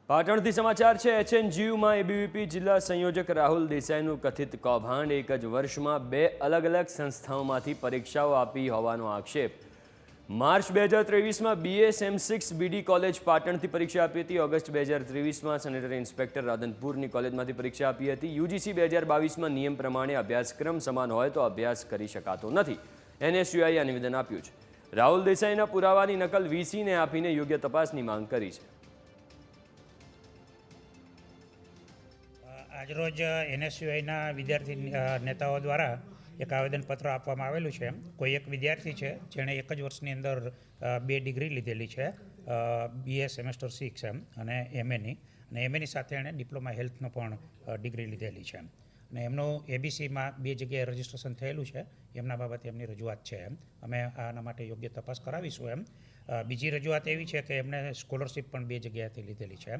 પાટણથી સમાચાર છે। એચએનજીયુમાં એબીવીપી જિલ્લા સંયોજક રાહુલ દેસાઈનું કથિત કૌભાંડ। એક જ વર્ષમાં 2 અલગ અલગ સંસ્થાઓમાંથી પરીક્ષાઓ આપી હોવાનો આક્ષેપ। માર્ચ 2023માં બીએસ એમ6 બીડી કોલેજ પાટણથી પરીક્ષા આપી હતી। ઓગસ્ટ 2023માં સેનેટરી ઇન્સ્પેક્ટર રાધનપુરની કોલેજમાંથી પરીક્ષા આપી હતી। યુજીસી 2022માં નિયમ પ્રમાણે અભ્યાસક્રમ સમાન હોય તો અભ્યાસ કરી શકાતો નથી। એનએસયુઆઈએ આ નિવેદન આપ્યું છે। રાહુલ દેસાઈના પુરાવાની નકલ વીસીને આપીને યોગ્ય તપાસની માંગ કરી છે। આજરોજ એનએસયુઆઈના વિદ્યાર્થી નેતાઓ દ્વારા એક આવેદનપત્ર આપવામાં આવેલું છે। કોઈ એક વિદ્યાર્થી છે જેણે એક જ વર્ષની અંદર 2 ડિગ્રી લીધેલી છે, બીએ સેમેસ્ટર 6 અને એમએની, અને એમએની સાથે એણે ડિપ્લોમા હેલ્થનો પણ ડિગ્રી લીધેલી છે અને એમનું એબીસીમાં 2 જગ્યાએ રજિસ્ટ્રેશન થયેલું છે। એમના બાબતે એમની રજૂઆત છે। અમે આના માટે યોગ્ય તપાસ કરાવીશું। બીજી રજૂઆત એવી છે કે એમણે સ્કોલરશિપ પણ 2 જગ્યાએથી લીધેલી છે।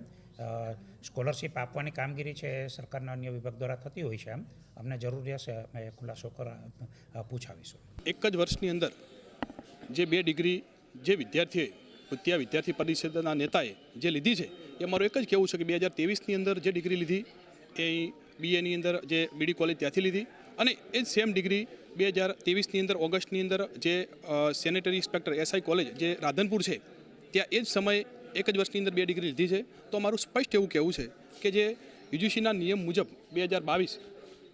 સ્કોલરશિપ આપવાની કામગીરી છે એ સરકારના અન્ય વિભાગ દ્વારા થતી હોય છે। અમને જરૂર રહેશે અમે ખુલાસો પૂછાવીશું। એક જ વર્ષની અંદર જે 2 ડિગ્રી જે વિદ્યાર્થીએ ત્યાં વિદ્યાર્થી પરિષદના નેતાએ જે લીધી છે એ મારું એક જ કહેવું છે કે 2023ની અંદર જે ડિગ્રી લીધી એ બીએની અંદર જે બીડી કોલેજ ત્યાંથી લીધી, અને એ જ સેમ ડિગ્રી 2023ની અંદર ઓગસ્ટની અંદર જે સેનેટરી ઇન્સ્પેક્ટર એસઆઈ કોલેજ જે રાધનપુર છે ત્યાં એ જ સમયે એક જ વર્ષની અંદર 2 ડિગ્રી લીધી છે। તો મારું સ્પષ્ટ એવું કહેવું છે કે જે યુજીસીના નિયમ મુજબ 2022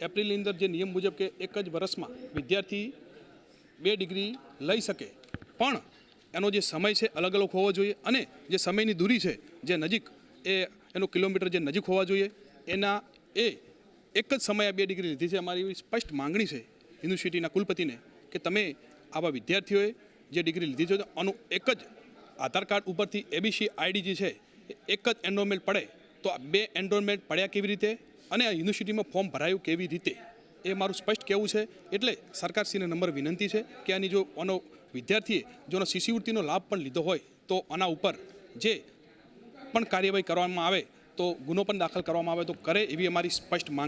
એપ્રિલની અંદર જે નિયમ મુજબ કે એક જ વર્ષમાં વિદ્યાર્થી 2 ડિગ્રી લઈ શકે, પણ એનો જે સમય છે અલગ અલગ હોવો જોઈએ, અને જે સમયની દૂરી છે જે નજીક એનો કિલોમીટર જે નજીક હોવા જોઈએ એના એક જ સમયે 2 ડિગ્રી લીધી છે। અમારી એવી સ્પષ્ટ માંગણી છે યુનિવર્સિટીના કુલપતિને કે તમે આવા વિદ્યાર્થીઓએ જે ડિગ્રી લીધી છે આનું એક જ આધાર કાર્ડ ઉપરથી એબીસી આઈડી જે છે એક જ એનરોલમેન્ટ પડે તો આ 2 એનરોલમેન્ટ પડ્યા કેવી રીતે અને આ યુનિવર્સિટીમાં ફોર્મ ભરાયું કેવી રીતે, એ મારું સ્પષ્ટ કહેવું છે। એટલે સરકારશ્રીને નંબર વિનંતી છે કે આની જો આનો વિદ્યાર્થીએ જોનો શિષ્યવૃત્તિનો લાભ પણ લીધો હોય તો આના ઉપર જે પણ કાર્યવાહી કરવામાં આવે તો ગુનો પણ દાખલ કરવામાં આવે તો કરે, એવી અમારી સ્પષ્ટ માંગ।